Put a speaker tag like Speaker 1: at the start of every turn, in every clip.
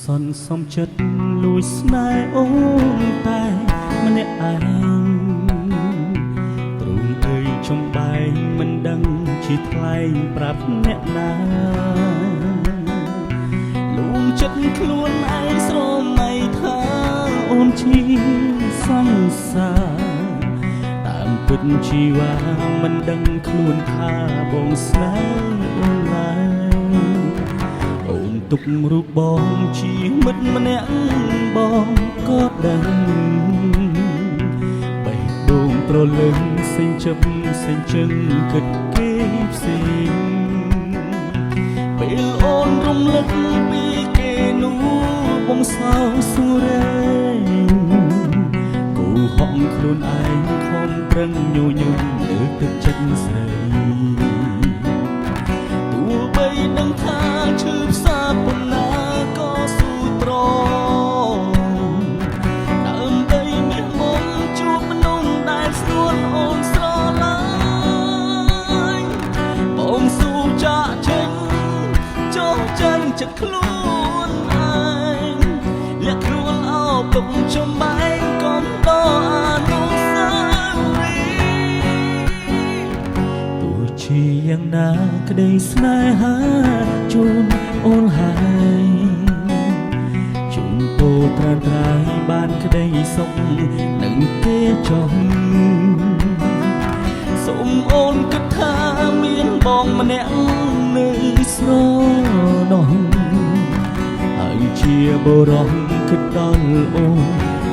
Speaker 1: សន្សំចិត្តលួចស្នេហ៍អូនតែម្នាក់ឯងទ្រូងអើយចំបែងមិនដឹងជាថ្លែងប្រាប់អ្នកណាលួងចិត្តខ្លួនឯងស្រមៃថាអូនជាសង្សារតាមពិតជីវ៉ាមិនដឹងខ្លួនថាបងស្នេហ៍អូនឡើយអូនទុករូបបងជាមិត្តម្នាក់បងក៏ដឹងបេះដូងត្រលឹងសេញចិត្តសេញជឹងគិតគេផ្សេងពេលអូនរំលឹកពីគេនោះបងសៅស៊ូរែងគូហក់ខ្លួនឯងខំប្រឹងញញឹមលើទឹកចិត្តស្រីទោះបីដឹងថាឈឺផ្សាប៉ុណ្ណាក៏ស៊ូទ្រាំដើម្បីមានមុំជួបមនុស្សដែលស្រួលអូនស្រឡាញ់បងស៊ូចាក់ចេញចោះចាញ់ចិត្តខ្លួនឯងលាក់ខ្លួនអោបទុកចំបែងកុំដកអនុស្សាវរីយ៍ទោះជាយ៉ាងណាក្តីស្នេហាជូនអូនហើយជូនពោត្រានត្រាយបានក្តីសុខនឹងគេចុះសូមអូនគិតថាមានបងម្នាក់នៅស្រនោះហើយជាបុរសគិតដល់អូន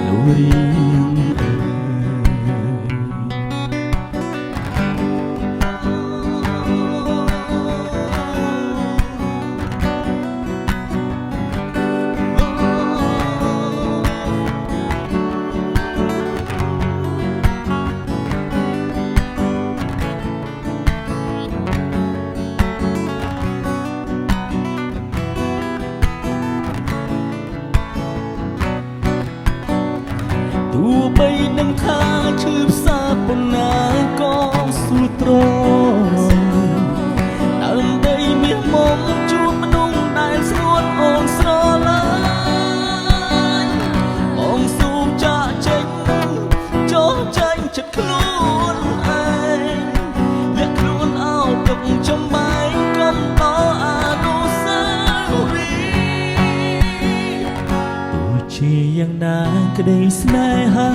Speaker 1: លូរីទោះបីដឹងថាឈឺផ្សាប៉ុណ្ណាក៏ស៊ូទ្រាំដើម្បីមានមុំជួបមនុស្សដែលស្រួលអូនស្រឡាញ់បងស៊ូចាក់ចេញចោះចាញ់ចិត្តខ្លួនឯងលាក់ខ្លួនអោបទុកចំបែងកុំដកអនុស្សាវរីយ៍ទោះជាយ៉ាងណាក្តីស្នេហា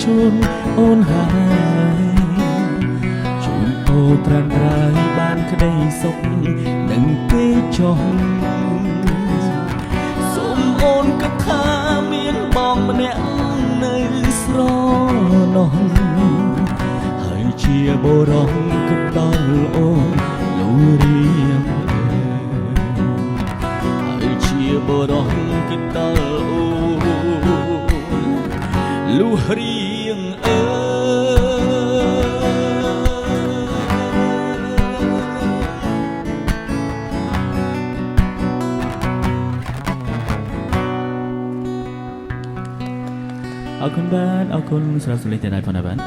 Speaker 1: ជូនអូនហើយជូនអូត្រានត្រាយបានក្តីសុខនឹងគេចុះសូមអូនគិតថាមានបងម្នាក់នៅស្រនោះហើយជាបុរសគិតដល់អូនលូរៀងហើយជាបុរសគិតដល់អូនលូរៀងអរគុណបាទអរគុណស្រាប់សលេងតែដែរផងដែរបាទ